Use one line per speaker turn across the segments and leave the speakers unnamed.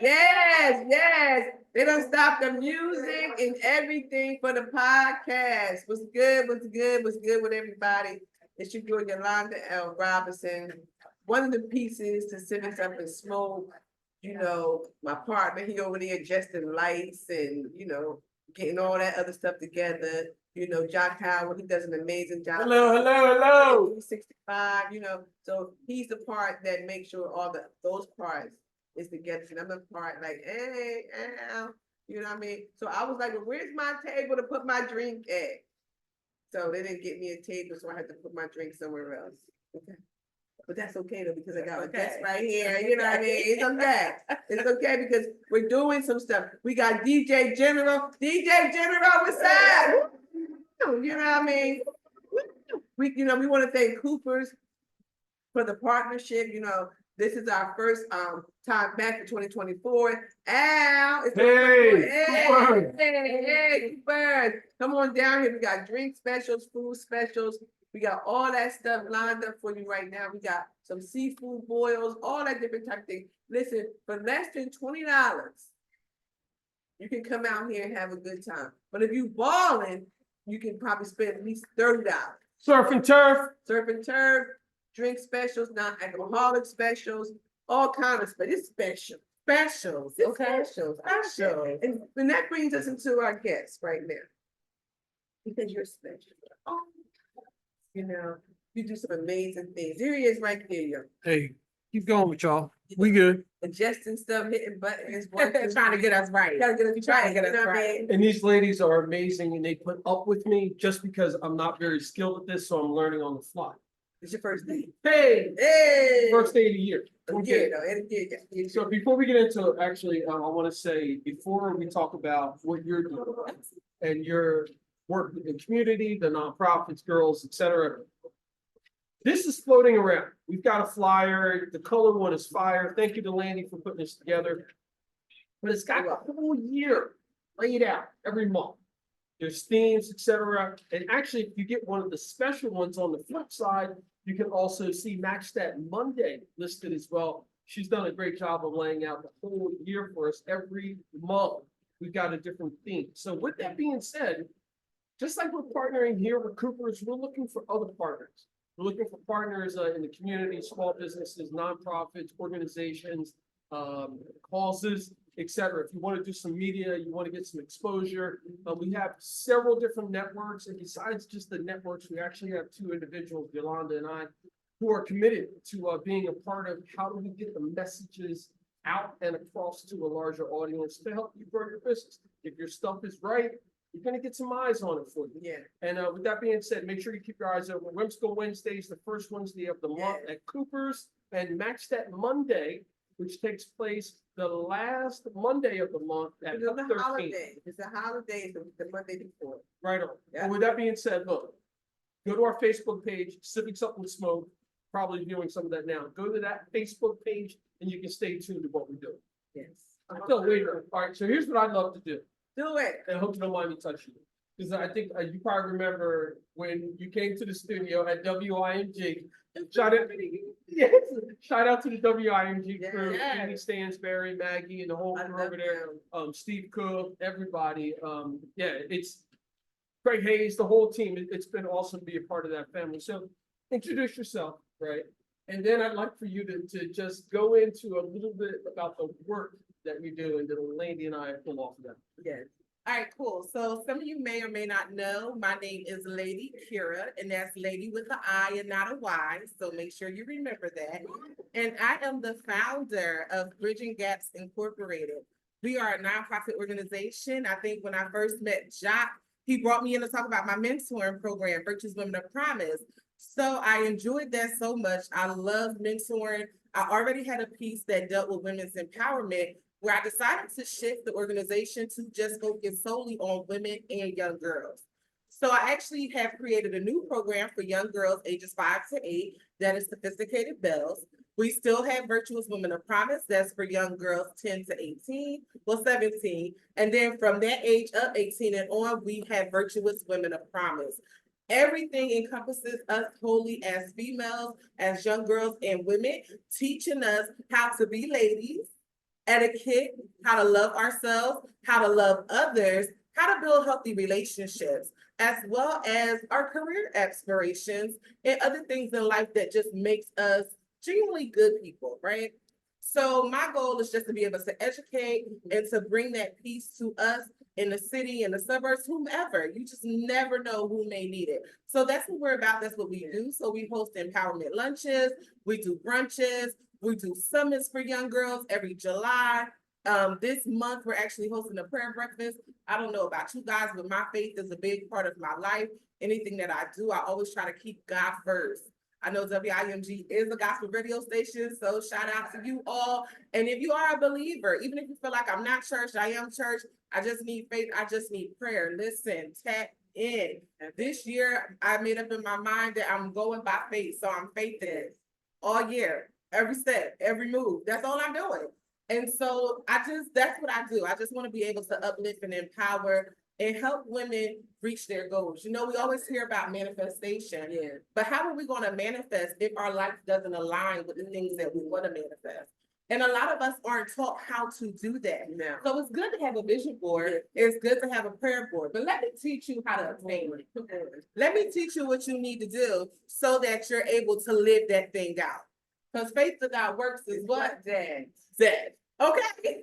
Yes, yes. They don't stop the music and everything for the podcast. What's good? What's good? What's good with everybody? It's your girl Yolanda L. Robinson. One of the pieces to Civics Up and Smoke. You know, my partner, he over there adjusting lights and, getting all that other stuff together. You know, Jock Howard, he does an amazing job.
Hello.
365, so he's the part that makes sure those parts is together. And I'm the part like, hey, ow, you know what I mean? So I was like, well, where's my table to put my drink at? So they didn't get me a table, so I had to put my drink somewhere else. Okay. But that's okay though, because I got a guest right here. You know what I mean? It's okay. It's okay because we're doing some stuff. We got DJ General. DJ General, what's up? You know what I mean? We want to thank Cooper's for the partnership. This is our first time back for 2024. Al, it's hey, Cooper. Come on down here. We got drink specials, food specials. We got all that stuff lined up for you right now. We got some seafood boils, all that different type of thing. Listen, for less than $20, you can come out here and have a good time. But if you balling, you can probably spend at least $30.
Surf and turf,
drink specials, non-alcoholic specials, all kinds of specials. It's special. Specials. And that brings us into our guests right now. Because you're special. Oh, you do some amazing things. There he is right there, yo.
hey, keep going with y'all. We good.
Adjusting stuff, hitting buttons,
trying to get us right.
Trying to get us right.
And these ladies are amazing and they put up with me just because I'm not very skilled at this, so I'm learning on the fly.
It's your first day.
Hey, first day of the year.
Okay.
So before we get into it, actually, I want to say, before we talk about what you're doing and your work in the community, the nonprofits, girls, etc. This is floating around. We've got a flyer. The color one is fire. Thank you to Landy for putting this together. But it's got a whole year laid out every month. There's themes, etc. And actually, if you get one of the special ones on the flip side, you can also see Match That Monday listed as well. She's done a great job of laying out the whole year for us. Every month, we've got a different theme. So with that being said, just like we're partnering here with Cooper's, we're looking for other partners. We're looking for partners in the community, small businesses, nonprofits, organizations, causes, etc. If you want to do some media, you want to get some exposure, we have several different networks. And besides just the networks, we actually have two individuals, Yolanda and I, who are committed to being a part of how do we get the messages out and across to a larger audience to help you grow your business. If your stuff is right, you're going to get some eyes on it for you.
Yeah.
And with that being said, make sure you keep your eyes open. Whimsical Wednesdays, the first Wednesday of the month at Cooper's, and Match That Monday, which takes place the last Monday of the month at the 13th.
It's a holiday, the Monday before.
Right on.
Yeah.
And with that being said, look, go to our Facebook page, Civics Up and Smoke. Probably viewing some of that now. Go to that Facebook page and you can stay tuned to what we're doing.
Yes.
So wait, all right. So here's what I'd love to do.
Do it.
And I hope you don't mind me touching you. Because I think you probably remember when you came to the studio at WIMG. Shout out to the WIMG crew, Amy Stansberry, Maggie, and the whole crew over there. Steve Cook, everybody. It's Craig Hayes, the whole team. It's been awesome to be a part of that family. So introduce yourself, right? And then I'd like for you to just go into a little bit about the work that we do, and then Landy and I pull off of that.
Yes. All right, cool. So some of you may or may not know, my name is Lady Kira, and that's Lady with an I and not a Y. So make sure you remember that. And I am the founder of Bridging Gaps Incorporated. We are a nonprofit organization. I think when I first met Jock, he brought me in to talk about my mentoring program, Virtuous Women of Promise. So I enjoyed that so much. I love mentoring. I already had a piece that dealt with women's empowerment, where I decided to shift the organization to just focus solely on women and young girls. So I actually have created a new program for young girls ages 5 to 8 that is Sophisticated Bells. We still have Virtuous Women of Promise. That's for young girls 10 to 18, well, 17. And then from that age up, 18 and on, we have Virtuous Women of Promise. Everything encompasses us wholly as females, as young girls and women, teaching us how to be ladies, etiquette, how to love ourselves, how to love others, how to build healthy relationships, as well as our career aspirations and other things in life that just makes us genuinely good people, right? So my goal is just to be able to educate and to bring that peace to us in the city, in the suburbs, whomever. You just never know who may need it. So that's what we're about. That's what we do. So we host empowerment lunches, we do brunches, we do summits for young girls every July. This month we're actually hosting a prayer breakfast. I don't know about you guys, but my faith is a big part of my life. Anything that I do, I always try to keep God first. I know WIMG is a gospel radio station, so shout out to you all. And if you are a believer, even if you feel like I'm not church, I am church, I just need faith, I just need prayer. Listen, tap in. This year, I made up in my mind that I'm going by faith, so I'm faithing all year, every step, every move. That's all I'm doing. And so that's what I do. I just want to be able to uplift and empower and help women reach their goals. You know, we always hear about manifestation, but how are we going to manifest if our life doesn't align with the things that we want to manifest? And a lot of us aren't taught how to do that.
No.
So it's good to have a vision board. It's good to have a prayer board, but let me teach you how to obtain it. Let me teach you what you need to do so that you're able to live that thing out. Because faith without works is what?
Dead.
Dead. Okay.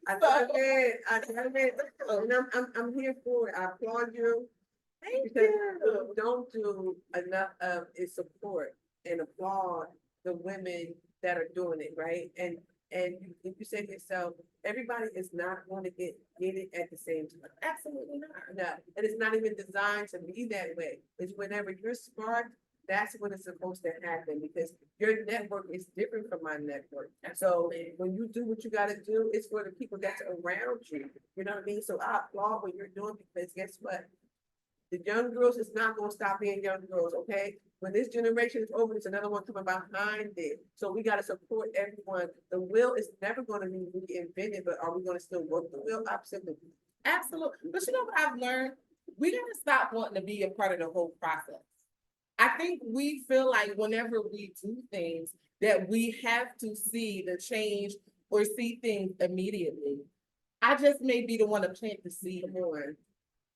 I
So-
mean, I'm here for it. I applaud you.
Thank
Because
you.
we don't do enough of is support and applaud the women that are doing it, right? And if you say to yourself, everybody is not going to get it at the same time.
Absolutely not.
No, and it's not even designed to be that way. It's whenever you're smart, that's when it's supposed to happen because your network is different from my network. So when you do what you gotta do, it's for the people that's around you. You know what I mean? So I applaud what you're doing because guess what? The young girls is not gonna stop being young girls, okay? When this generation is over, there's another one coming behind it. So we gotta support everyone. The wheel is never gonna be reinvented, but are we gonna still work the wheel? Absolutely.
Absolutely. But you know what I've learned? We gotta stop wanting to be a part of the whole process. I think we feel like whenever we do things that we have to see the change or see things immediately. I just may be the one to plant the seed.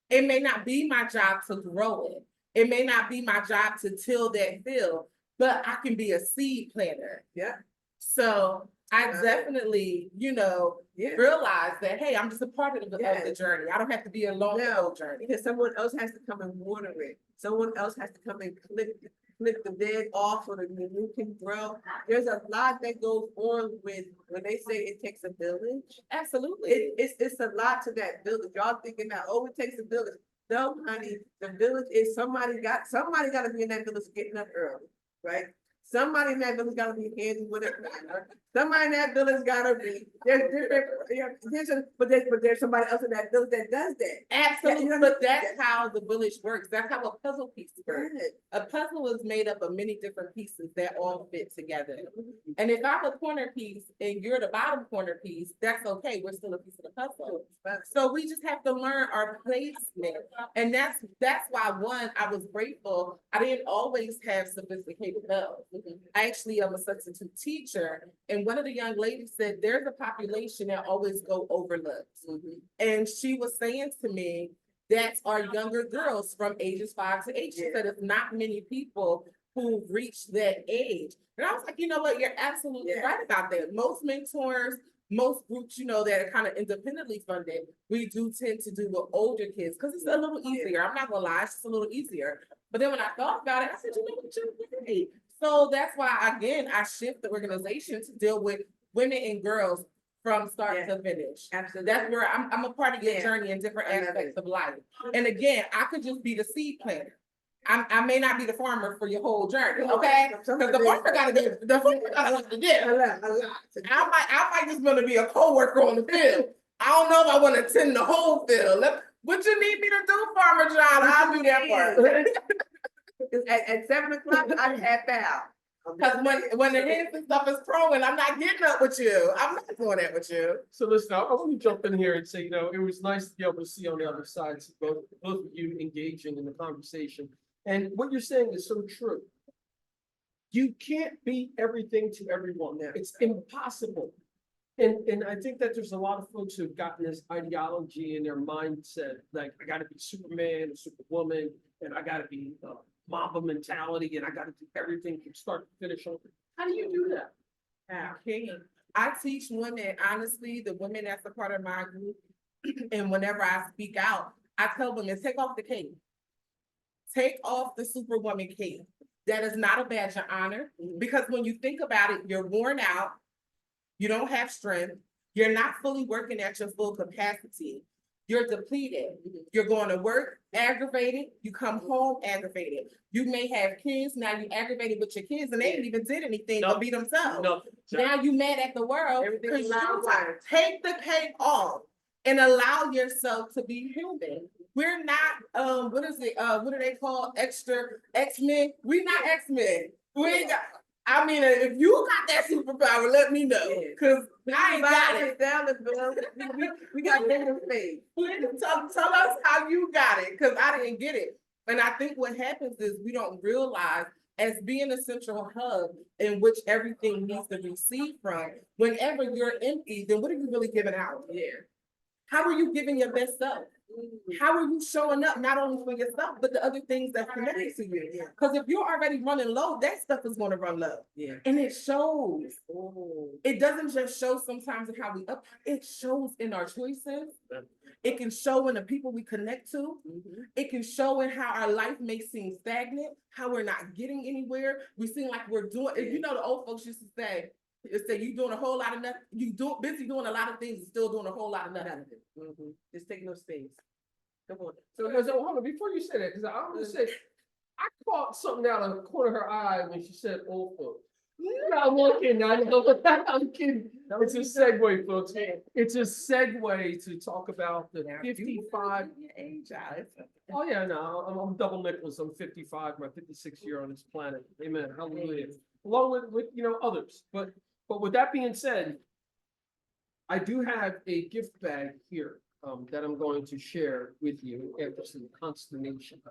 It may not be my job to grow it. It may not be my job to till that field, but I can be a seed planter.
Yeah.
So I
Right.
definitely,
Yeah.
realize that, hey, I'm just a part of the
Yeah.
journey. I don't have to be alone the
No,
whole journey.
because someone else has to come and water it. Someone else has to come and clip the dead off so that the new can grow. There's a lot that goes on with when they say it takes a village.
Absolutely.
It's a lot to that village. Y'all thinking that, oh, it takes a village. No, honey, the village is somebody gotta be in that village getting up early, right? Somebody in that village gotta be handy with it. Somebody in that village gotta be, but there's somebody else in that village that does that.
Absolutely,
Yeah,
but that's how the village works. That's how a puzzle piece works.
Good.
A puzzle is made up of many different pieces that all fit together. And if I'm a corner piece and you're the bottom corner piece, that's okay. We're still a piece of the puzzle. So we just have to learn our placement. And that's why I was grateful. I didn't always have sophisticated help. I actually am a substitute teacher. And one of the young ladies said, there's a population that always go overlooked. And she was saying to me, that's our younger girls from ages 5 to 8. She said it's not many people who reach that age. And I was like, you know what? You're absolutely right about that. Most mentors, most groups, that are kind of independently funded, we do tend to do with older kids because it's a little easier. I'm not gonna lie, it's just a little easier. But then when I thought about it, I said, you know what, you're right. So that's why, again, I shift the organization to deal with women and girls from start to finish.
Absolutely.
That's where I'm a part of your journey in different
I love
aspects of life. And again, I could just be the seed planter. I may not be the farmer for your whole journey, okay? Because the farmer gotta do the do. I might just want to be a co-worker on the field. I don't know if I want to tend the whole field. What you need me to do, Farmer John? I'll do that part.
At 7 o'clock, I have out.
Because when the hens and stuff is throwing, I'm not getting up with you. I'm not doing that with you.
So listen, I want to jump in here and say, it was nice to be able to see on the other side, both of you engaging in the conversation. And what you're saying is so true. You can't be everything to everyone.
Yeah.
It's impossible. And I think that there's a lot of folks who've gotten this ideology in their mindset, like I gotta be Superman or Superwoman, and I gotta be Mamba mentality, and I gotta do everything from start to finish. How do you do that?
I teach women, honestly, the women that's a part of my group, and whenever I speak out, I tell women, take off the cape. Take off the Superwoman cape. That is not a badge of honor, because when you think about it, you're worn out, you don't have strength, you're not fully working at your full capacity, you're depleted, you're going to work aggravated, you come home aggravated. You may have kids, now you aggravated with your kids and they ain't even did anything
No.
but be themselves.
No.
Now you mad at the world.
Everything
'Cause
loud
you
wire.
take the cape off and allow yourself to be human. We're not, what is it, what do they call X-Men? We're not X-Men. We ain't got, I mean, if you got that superpower, let me know,
Yeah.
cause I ain't got it.
Down the bill. We got bigger space.
Please tell us how you got it, cause I didn't get it. And I think what happens is we don't realize, as being a central hub in which everything needs to receive from, whenever you're empty, then what are you really giving out?
Yeah.
How are you giving your best self? How are you showing up not only for yourself, but the other things that connect to you?
Yeah.
Because if you're already running low, that stuff is going to run low.
Yeah.
And it shows.
Oh.
It doesn't just show sometimes in how we up, it shows in our choices. It can show in the people we connect to. It can show in how our life may seem stagnant, how we're not getting anywhere. We seem like we're doing, you know, the old folks used to say, you doing a whole lot of nothing, busy doing a lot of things and still doing a whole lot of nothing.
Just take no space. Come on.
So hold on, before you say that, because I want to say, I caught something out of the corner of her eye when she said old folks. I'm looking, I'm kidding. It's a segue, folks. It's a segue to talk about the 55.
Age out.
Oh, yeah, no, I'm double Nicholas. I'm 55, my 56th year on this planet. Amen. Hallelujah. Along with others. But with that being said, I do have a gift bag here that I'm going to share with you after some consternation.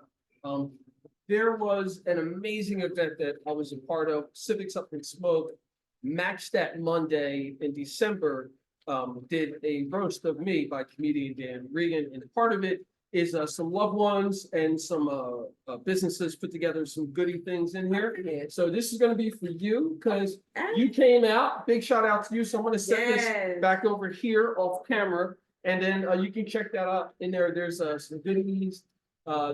There was an amazing event that I was a part of, Civics Up in Smoke, Match That Monday in December, did a roast of me by comedian Dan Regan, and part of it is some loved ones and some businesses put together some goodie things in here.
Yeah.
So this is going to be for you because you came out. Big shout out to you. So I'm going to set this back over here off camera, and then you can check that out in there. There's some goodies.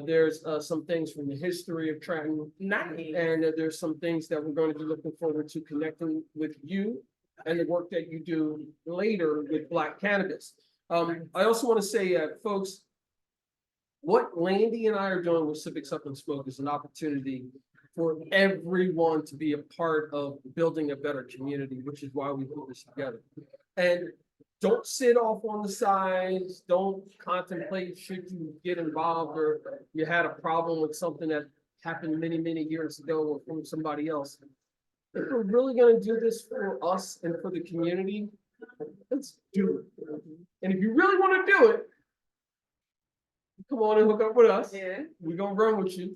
There's some things from the history of Trenton, and there's some things that we're going to be looking forward to connecting with you and the work that you do later with Black Cannabis. I also want to say, folks, what Landy and I are doing with Civics Up in Smoke is an opportunity for everyone to be a part of building a better community, which is why we put this together. And don't sit off on the sides. Don't contemplate should you get involved or you had a problem with something that happened many, many years ago or from somebody else. If we're really going to do this for us and for the community, let's do it. And if you really want to do it, come on and hook up with us.
Yeah.
We're going to run with you.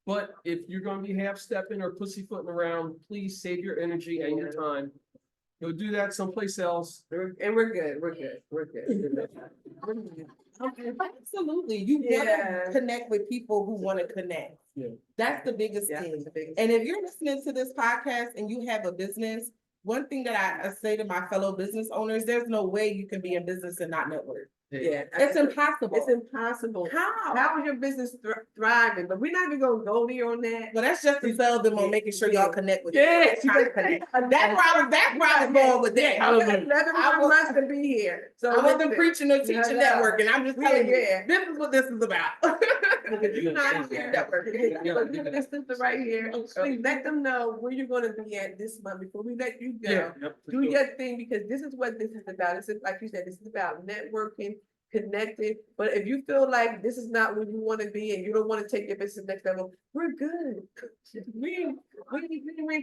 But if you're going to be half-stepping or pussyfooting around, please save your energy and your time. Go do that someplace else.
And we're good. We're good. We're good.
Absolutely. You want to connect with people who want to connect.
Yeah.
That's the biggest thing. And if you're listening to this podcast and you have a business, one thing that I say to my fellow business owners, there's no way you can be in business and not network.
Yeah.
It's impossible.
It's impossible. How is your business thriving? But we're not even gonna go there on that.
Well, that's just to sell them on making sure y'all connect with
Yes.
That probably going with that.
I want to be here. So
I wasn't preaching or teaching networking. I'm just telling you,
Yeah.
this is what this is about.
You're not here networking. But this is right here. Please let them know where you're gonna be at this month before we let you go.
Yeah.
Do your thing, because this is what this is about. It's like you said, this is about networking, connected. But if you feel like this is not where you want to be and you don't want to take your business next level, we're good. We ain't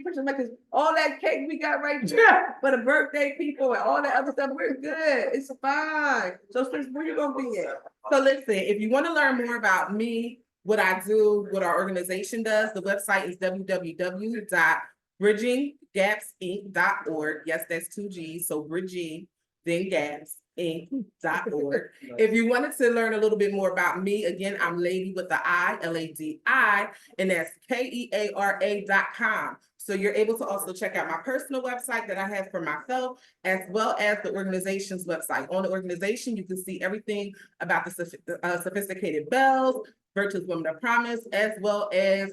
pushing like, 'cause all that cake we got right here for the birthday people and all that other stuff, we're good. It's fine. So since where you gonna be at?
So listen, if you want to learn more about me, what I do, what our organization does, the website is www.bridginggapsinc.org. Yes, that's 2 G's. So bridging, then gapsinc.org. If you wanted to learn a little bit more about me, again, I'm Lady with the I, Ladi, and that's KEARA.com. So you're able to also check out my personal website that I have for myself, as well as the organization's website. On the organization, you can see everything about the sophisticated bells, Virtuous Women of Promise, as well as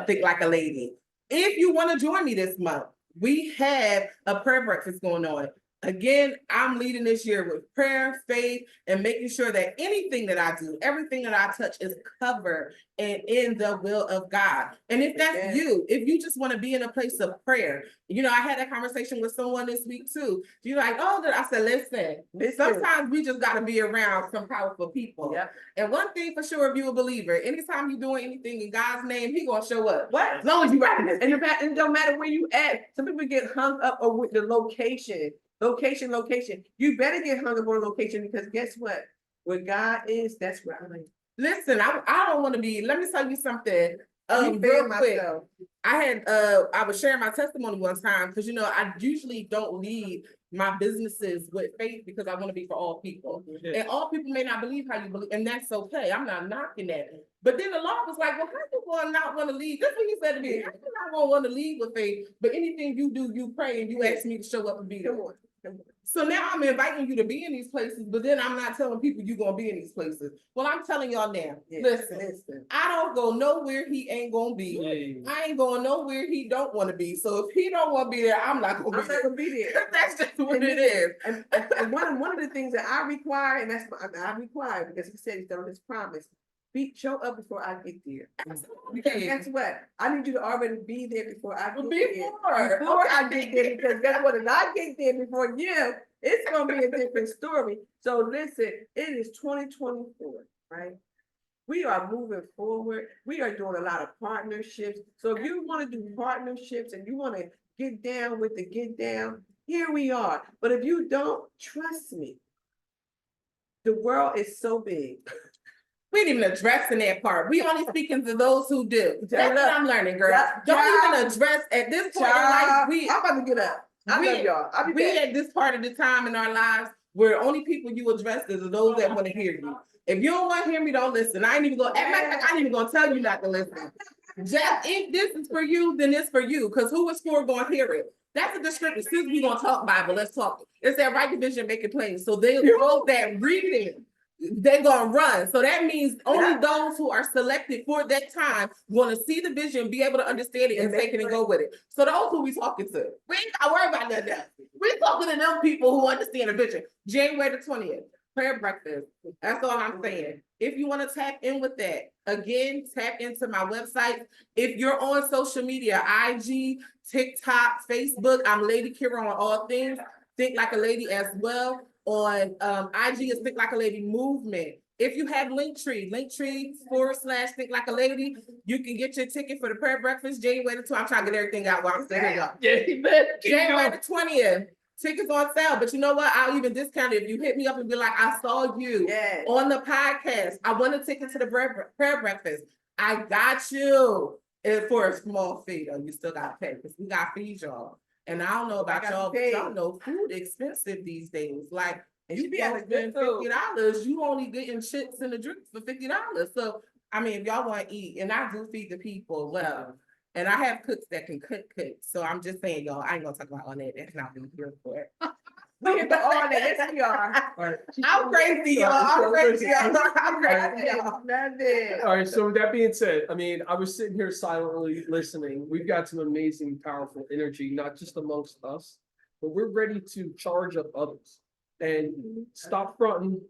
Think Like a Lady. If you want to join me this month, we have a prayer breakfast going on. Again, I'm leading this year with prayer, faith, and making sure that anything that I do, everything that I touch is covered and in the will of God. And if that's you, if you just want to be in a place of prayer, you know, I had that conversation with someone this week too. You're like, oh, I said, listen, sometimes we just got to be around some powerful people. Yep. And one thing for sure, if you're a believer, anytime you're doing anything in God's name, He's going to show up. What? As long as you right.
And it don't matter where you at. Some people get hung up with the location. Location. You better get hung up on location, because guess what? Where God is, that's where I'm like.
Listen, I don't want to be, let me tell you something. Real quick. I was sharing my testimony one time, because you know, I usually don't lead my businesses with faith because I want to be for all people. And all people may not believe how you believe, and that's okay. I'm not knocking that. But then the Lord was like, well, how you going not want to lead? That's what He said to me. How you not want to lead with faith, but anything you do, you pray and you ask me to show up and be there. So now I'm inviting you to be in these places, but then I'm not telling people you're going to be in these places. Well, I'm telling y'all now, listen, I don't go nowhere He ain't going to be. I ain't going nowhere He don't want to be. So if He don't want to be there, I'm not going to be there. That's just what it is.
And one of the things that I require, and that's what I require, because He said He's done His promise. Show up before I get there. Because guess what? I need you to already be there before I get there. Before I get there, because guess what? If I get there before you, it's gonna be a different story. So listen, it is 2024, right? We are moving forward. We are doing a lot of partnerships. So if you want to do partnerships and you want to get down with the get down, here we are. But if you don't, trust me, the world is so big.
We didn't even address in that part. We only speaking to those who do. That's what I'm learning, girl. Don't even address at this point in life.
I'm about to get up. I love y'all.
We at this part of the time in our lives where only people you address is those that want to hear you. If you don't want to hear me, don't listen. I ain't even going. I ain't even gonna tell you not to listen. Just if this is for you, then it's for you. Because who is for going to hear it? That's a description. Since we gonna talk Bible, let's talk. It's that right division, make it plain. So they wrote that reading. They're gonna run. So that means only those who are selected for that time want to see the vision, be able to understand it, and take it and go with it. So those who we talking to, we ain't gotta worry about that now. We're talking to them people who understand the vision. January the 20th, prayer breakfast. That's all I'm saying. If you want to tap in with that, again, tap into my website. If you're on social media, IG, TikTok, Facebook, I'm Lady Kira on all things. Think Like a Lady as well. On IG is Think Like a Lady Movement. If you have Linktree / Think Like a Lady, you can get your ticket for the prayer breakfast January the 20th. I'm trying to get everything out while I'm still here, y'all. January the 20th. Tickets on sale, but you know what? I'll even discount it if you hit me up and be like, I saw you on the podcast. I want a ticket to the prayer breakfast. I got you. And for a small fee, though, you still got to pay because we got fees, y'all. And I don't know about y'all know food expensive these days. Like, you be able to spend $50, you only getting chips and a drink for $50. So, I mean, if y'all want to eat, and I do feed the people well, and I have cooks that can cook. So I'm just saying, y'all, I ain't gonna talk about all that. That's not what we're here for.
We here for all that. Yes, we are.
I'm crazy, y'all. I'm crazy, y'all.
All right. So with that being said, I mean, I was sitting here silently listening. We've got some amazing, powerful energy, not just amongst us, but we're ready to charge up others and stop fronting.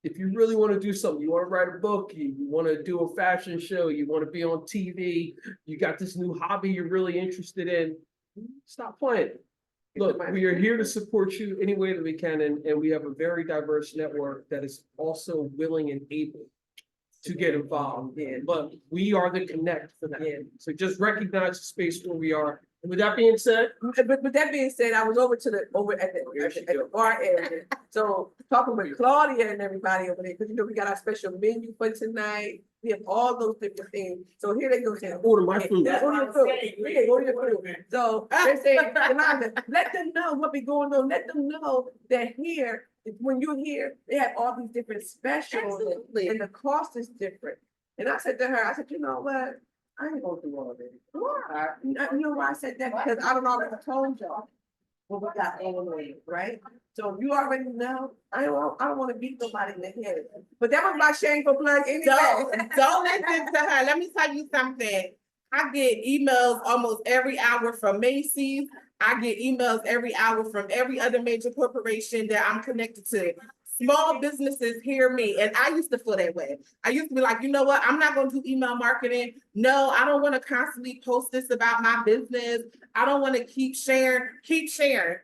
If you really want to do something, you want to write a book, you want to do a fashion show, you want to be on TV, you got this new hobby you're really interested in, stop playing. Look, we are here to support you any way that we can, and we have a very diverse network that is also willing and able to get involved. But we are the connect for that. So just recognize the space where we are. And with that being said,
I was over at the bar area. So talking with Claudia and everybody over there, because you know we got our special menu for tonight. We have all those different things. So here they go saying,
Order my food.
yeah, order your food. Yeah, order your food. So they say, Yolanda, let them know what be going on. Let them know that here, when you're here, they have all these different specials
Absolutely.
and the cost is different. And I said to her, I said, you know what? I ain't gonna do all that. Why? You know why I said that? Because I don't already told y'all what we got going on, right? So if you already know, I don't wanna beat nobody in the head. But that was my shameful plug anyway.
Don't listen to her. Let me tell you something. I get emails almost every hour from Macy's. I get emails every hour from every other major corporation that I'm connected to. Small businesses hear me, and I used to feel that way. I used to be like, you know what? I'm not going to do email marketing. No, I don't want to constantly post this about my business. I don't want to keep sharing, keep sending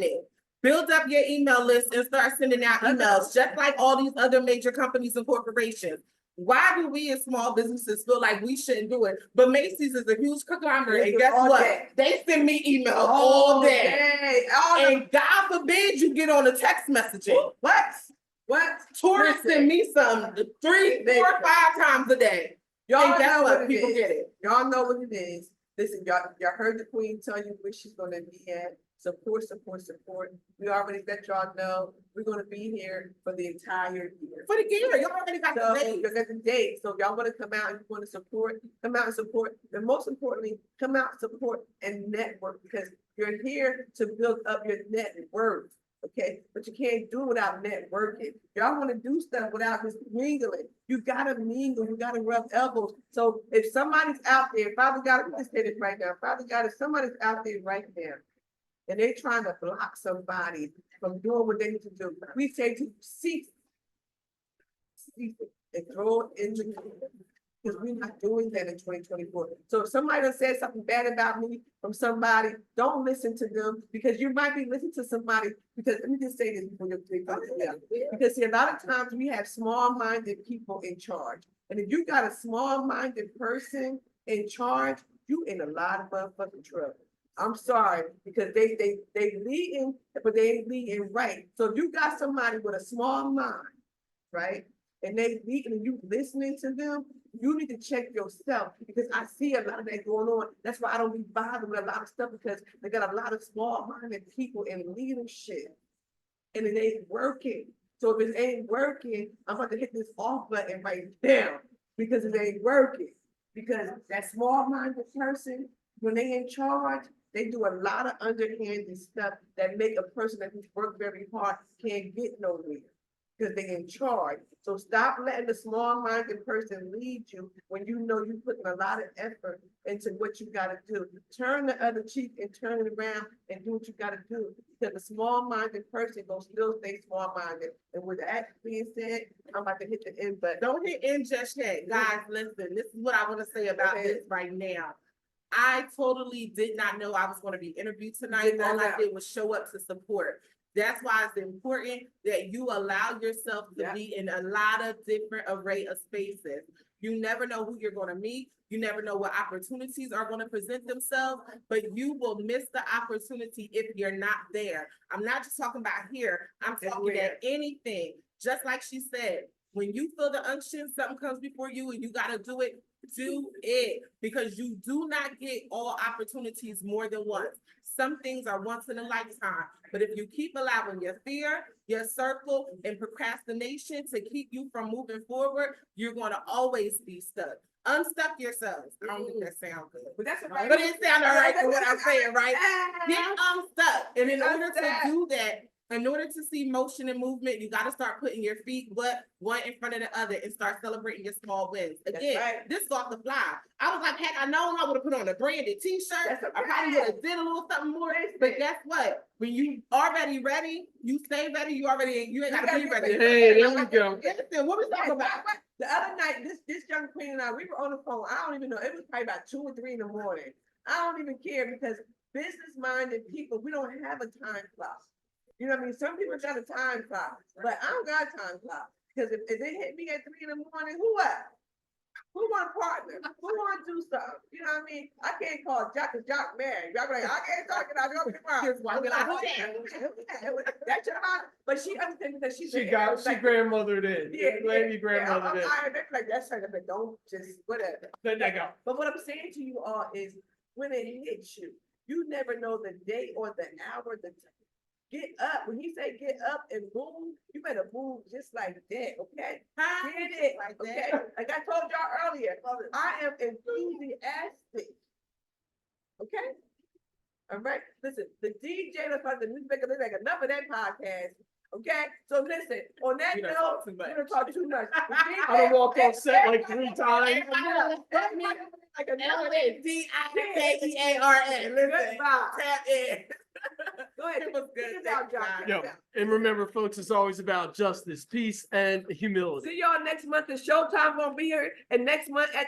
it. Build up your email list and start sending out emails, just like all these other major companies and corporations. Why do we as small businesses feel like we shouldn't do it? But Macy's is a huge conglomerate, and guess
All
what?
day.
They send me emails all day.
All day.
And God forbid you get on a text messaging.
What?
Tourists send me some 3, 4, 5 times a day.
Y'all
And guess
know
what?
what it
People
is.
get it.
Y'all know what it is. Listen, y'all heard the queen tell you where she's gonna be at. Support, support, support. We already let y'all know we're gonna be here for the entire year.
For the year, y'all already got
So
the date.
you got the date. So if y'all wanna come out and you wanna support, come out and support. And most importantly, come out, support and network because you're here to build up your net worth. Okay, but you can't do it without networking. Y'all want to do stuff without just mingling. You gotta mingle, you gotta rub elbows. So if somebody's out there, Father God, I'm just saying this right now. Father God, if somebody's out there right now and they're trying to block somebody from doing what they need to do, we say to cease and throw it in the because we're not doing that in 2024. So if somebody done said something bad about me from somebody, don't listen to them because you might be listening to somebody because let me just say this before because see, a lot of times we have small-minded people in charge. And if you got a small-minded person in charge, you in a lot of motherfucking trouble. I'm sorry, because they leading, but they ain't leading right. So if you got somebody with a small mind, right? And they leading and you listening to them, you need to check yourself because I see a lot of that going on. That's why I don't be bothered with a lot of stuff because they got a lot of small-minded people in leadership and it ain't working. So if it ain't working, I'm about to hit this off button right now because it ain't working. Because that small-minded person, when they in charge, they do a lot of underhanded stuff that make a person that who's worked very hard can't get nowhere because they in charge. So stop letting the small-minded person lead you when you know you're putting a lot of effort into what you gotta do. Turn the other cheek and turn it around and do what you gotta do. Because the small-minded person gonna still stay small-minded. And with that being said, I'm about to hit the end button.
Don't hit end just yet. Guys, listen, this is what I want to say about this right now. I totally did not know I was going to be interviewed tonight. All I did was show up to support. That's why it's important that you allow yourself to be in a lot of different array of spaces. You never know who you're going to meet. You never know what opportunities are going to present themselves, but you will miss the opportunity if you're not there. I'm not just talking about here. I'm talking about anything. Just like she said, when you feel the unction, something comes before you and you got to do it because you do not get all opportunities more than once. Some things are once in a lifetime, but if you keep allowing your fear, your circle, and procrastination to keep you from moving forward, you're going to always be stuck. Unstuck yourselves. I don't think that sounds good.
But that's
But it sounds all right for what I'm saying, right? Get unstuck. And in order to do that, in order to see motion and movement, you got to start putting your feet, one in front of the other and start celebrating your small wins. Again, this is off the fly. I was like, heck, I know I would have put on a branded t-shirt. I probably would have did a little something more. But guess what? When you already ready, you stay ready, you ain't got to be ready.
Hey, there we go.
Listen, what we talking about?
The other night, this young queen and I, we were on the phone. I don't even know. It was probably about 2 or 3 in the morning. I don't even care because business-minded people, we don't have a time clock. You know what I mean? Some people got a time clock, but I don't got a time clock. Because if they hit me at 3 in the morning, who up? Who want to partner? Who want to do something? You know what I mean? I can't call Jock because Jock married. Y'all be like, I can't talk it out.
Here's why we like,
That's your mom. But she understands because she's
She grandmothered in. Lady grandmothered in.
Like that's her, but don't just whatever.
Then they go.
But what I'm saying to you all is when it hits you, you never know the day or the hour, the time. Get up. When he say get up and move, you better move just like that, okay? Get it,
Like
okay?
that.
Like I told y'all earlier, I am enthusiastic. Okay? All right. Listen, the DJ that's like the newsmaker, they like enough of that podcast. Okay, so listen. On that
You done
note,
talk too
we're
much.
gonna talk too much.
I done walked off set like 3 times.
Like enough of that.
L-A-D-I-K-E-A-R-A. Listen,
Goodbye.
tap in.
Go ahead.
It was good.
Take it out,
Thank
John.
you,
Yo, and remember, folks, it's always about justice, peace, and humility.
See y'all next month. The Showtime gonna be here, and next month at